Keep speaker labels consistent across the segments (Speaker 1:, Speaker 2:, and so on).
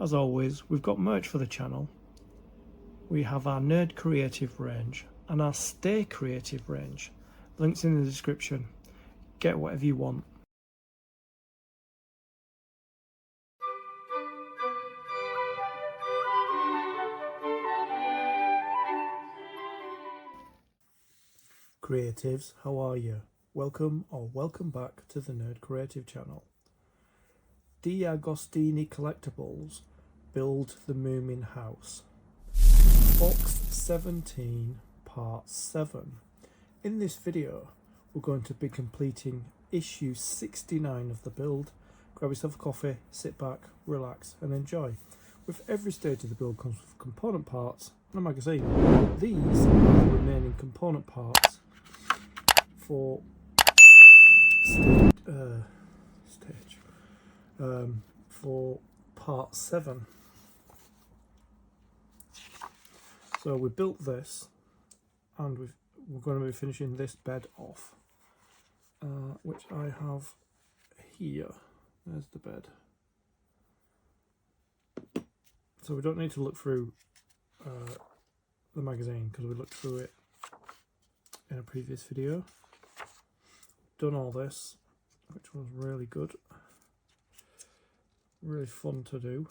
Speaker 1: as always, we've got merch for the channel. We have our Nerd Creative range and our Stay Creative range. Links in the description. Get whatever you want. Creatives, how are you? Welcome or welcome back to the Nerd Creative channel. DeAgostini Collectibles build the Moomin house. Box 17 part 7. In this video we're going to be completing issue 69 of the build. Grab yourself a coffee, sit back, relax and enjoy. With every stage of the build comes with component parts and a magazine. These are the remaining component parts for for part 7. So we built this, and we're going to be finishing this bed off, which I have here. There's the bed. So we don't need to look through the magazine because we looked through it in a previous video. Done all this, which was really good, really fun to do.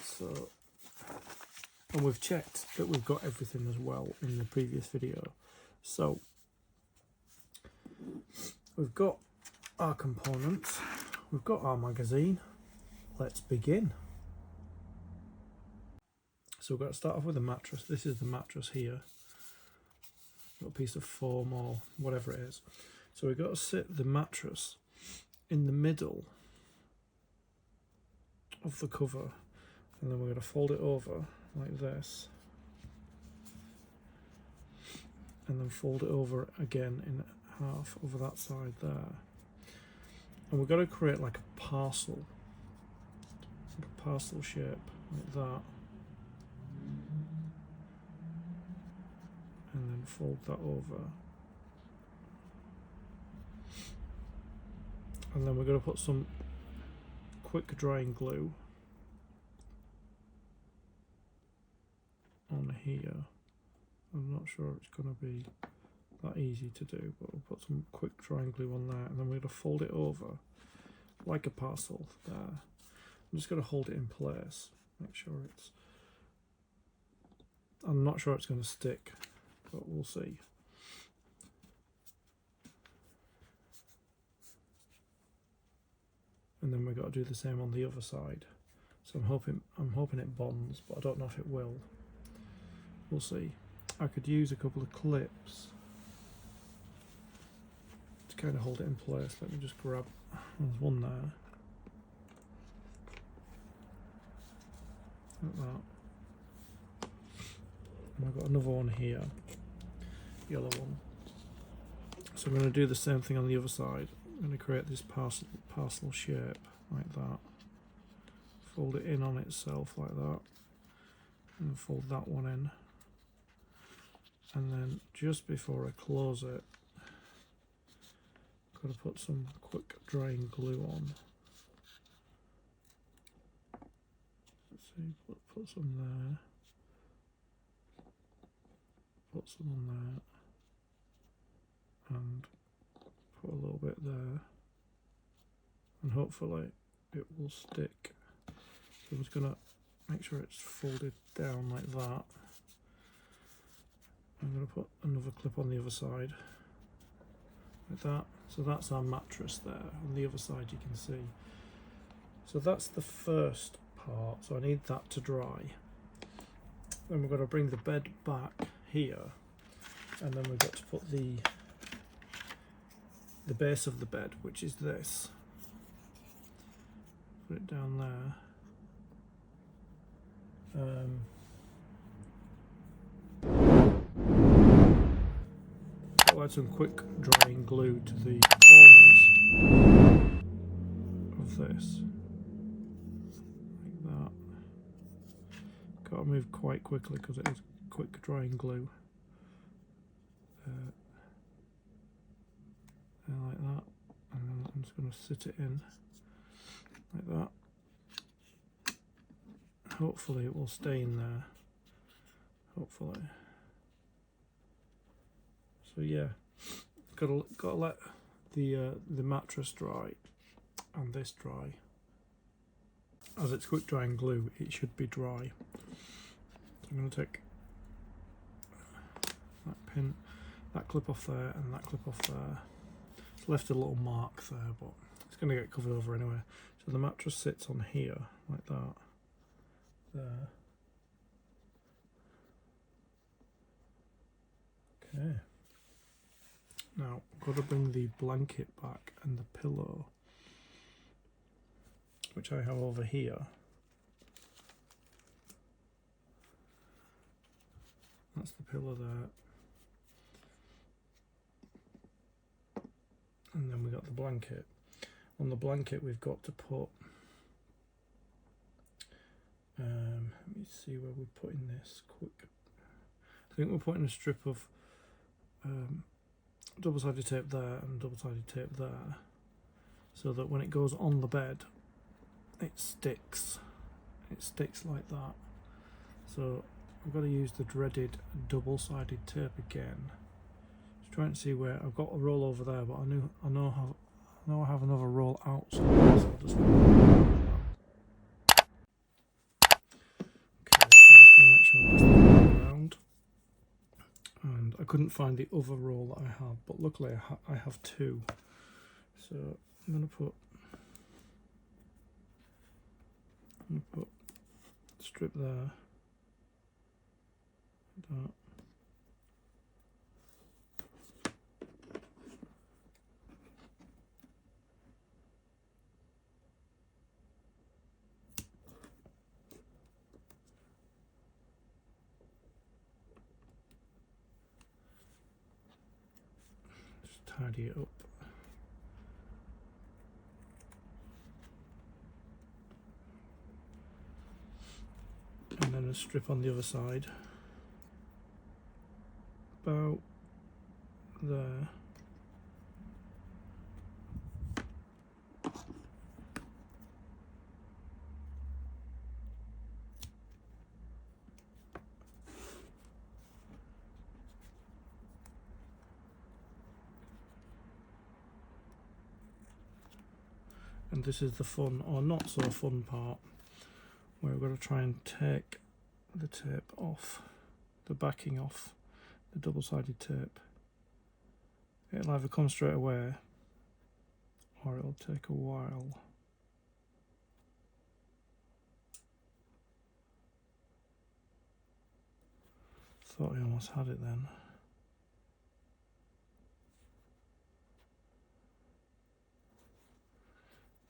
Speaker 1: So, and we've checked that we've got everything as well in the previous video. So we've got our components, we've got our magazine. Let's begin. So we've got to start off with a mattress. This is the mattress here. Got a piece of foam or whatever it is. So we've got to sit the mattress in the middle of the cover, and then we're going to fold it over like this, and then fold it over again in half over that side there. And we're going to create like a parcel shape like that. And then fold that over, and then we're going to put some quick drying glue on here. I'm not sure it's going to be that easy to do, but we'll put some quick drying glue on there, and then we're going to fold it over like a parcel there. I'm just going to hold it in place, make sure it's, I'm not sure it's going to stick, but we'll see. And then we've got to do the same on the other side. So I'm hoping it bonds, but I don't know if it will. We'll see. I could use a couple of clips to kind of hold it in place. Let me just grab, there's one there. Like that. And I've got another one here, yellow one. So I'm going to do the same thing on the other side. I'm going to create this parcel shape like that. Fold it in on itself like that, and fold that one in. And then just before I close it, I've got to put some quick drying glue on. Let's see, put some there. Put some on there, and put a little bit there, and hopefully it will stick. So I'm just going to make sure it's folded down like that. I'm going to put another clip on the other side like that. So that's our mattress there. On the other side you can see. So that's the first part, so I need that to dry. Then we're going to bring the bed back here, and then we've got to put the base of the bed, which is this. Put it down there. I'll add some quick drying glue to the corners of this, like that. Got to move quite quickly because it is quick drying glue. Like that, and then I'm just going to sit it in. like that. Hopefully it will stay in there. Hopefully. So yeah, gotta let the mattress dry and this dry. As it's quick drying glue, it should be dry. So I'm going to take that pin, that clip off there, and that clip off there. It's left a little mark there, but it's going to get covered over anyway. So the mattress sits on here, like that. There. Okay. Now, I've got to bring the blanket back and the pillow, which I have over here. That's the pillow there. And then we got the blanket. On the blanket we've got to put, let me see where we're putting this quick. I think we're putting a strip of double-sided tape there and double-sided tape there, so that when it goes on the bed it sticks like that. So I've got to use the dreaded double-sided tape again. Just trying to see where I've got a roll over there, but I know I have another roll out somewhere, so I'll just okay, so I'm just going to make sure that's the way around. And I couldn't find the other roll that I have, but luckily I have two. So I'm going to put strip there, that. Just tidy it up. And then a strip on the other side, about there. And this is the fun, or not so fun part, where we're going to try and take the tape off, the backing off the double-sided tape. It'll either come straight away or it'll take a while. Thought I almost had it then.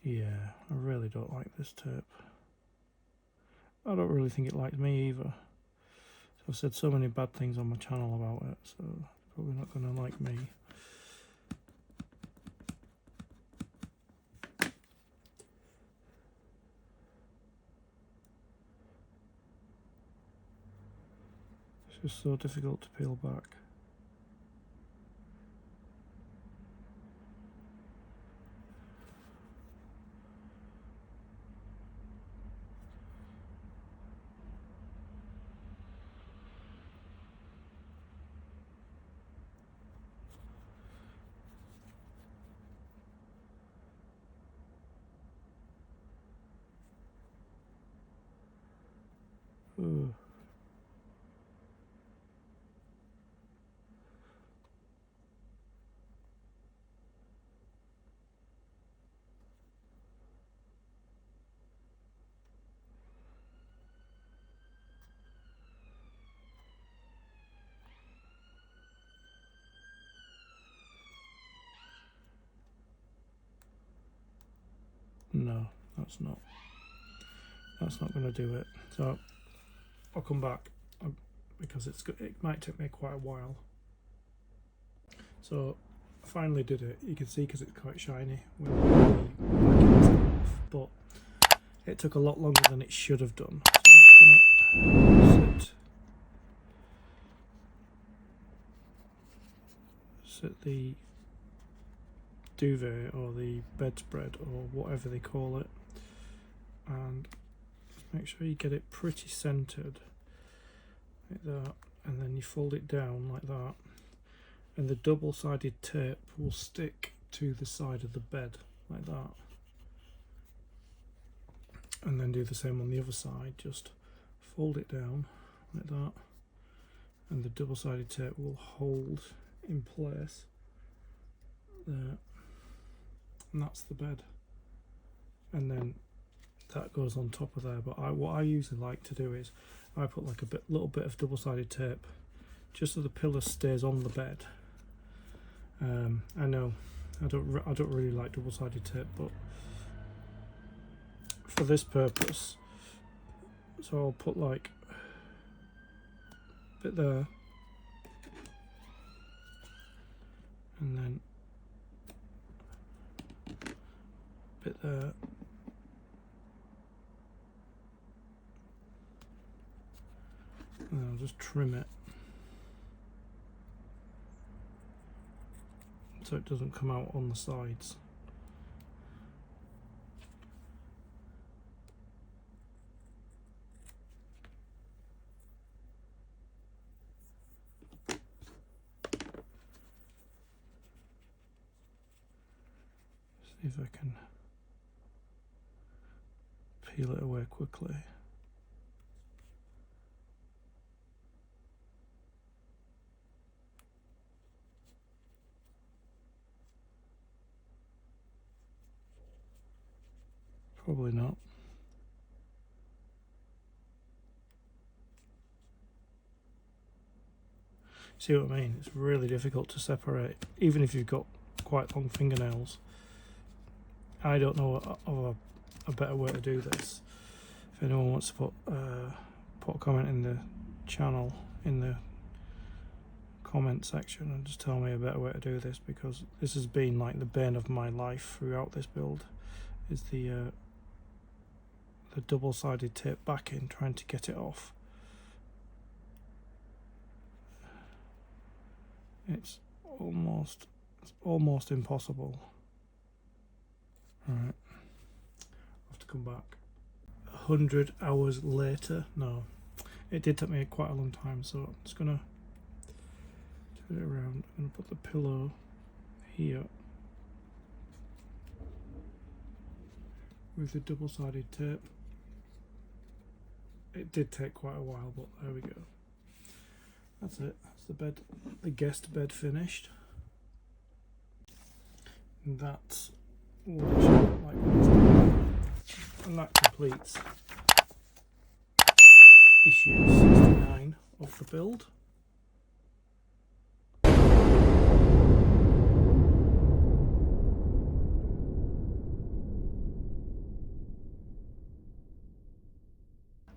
Speaker 1: Yeah, I really don't like this tape. I don't really think it likes me either. So I've said so many bad things on my channel about it, so it's probably not going to like me. It's just so difficult to peel back. Ugh. No, that's not going to do it. So I'll come back because it might take me quite a while. So I finally did it. You can see because it's quite shiny when the back off, but it took a lot longer than it should have done. So I'm just gonna sit the duvet or the bedspread or whatever they call it and just make sure you get it pretty centered like that, and then you fold it down like that, and the double-sided tape will stick to the side of the bed like that. And then do the same on the other side, just fold it down like that, and the double-sided tape will hold in place there, and that's the bed. And then that goes on top of there. But what I usually like to do is I put like a little bit of double-sided tape just so the pillow stays on the bed. I know I don't really like double-sided tape, but for this purpose, so I'll put like a bit there, and then a bit there, and I'll just trim it so it doesn't come out on the sides. See if I can peel it away quickly. Probably not. See what I mean? It's really difficult to separate, even if you've got quite long fingernails. I don't know of a better way to do this. If anyone wants to put a comment in the channel, in the comment section, and just tell me a better way to do this, because this has been like the bane of my life throughout this build, is the double-sided tape backing, trying to get it off. It's almost impossible. Alright, I'll have to come back. 100 hours later. No, it did take me quite a long time, so I'm just gonna turn it around. I'm gonna put the pillow here with the double-sided tape. It did take quite a while, but there we go. That's it. That's the bed, the guest bed finished. And that's what it should look like. And that completes issue 69 of the build.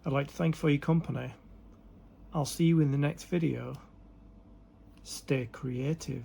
Speaker 1: I'd like to thank you for your company. I'll see you in the next video. Stay creative.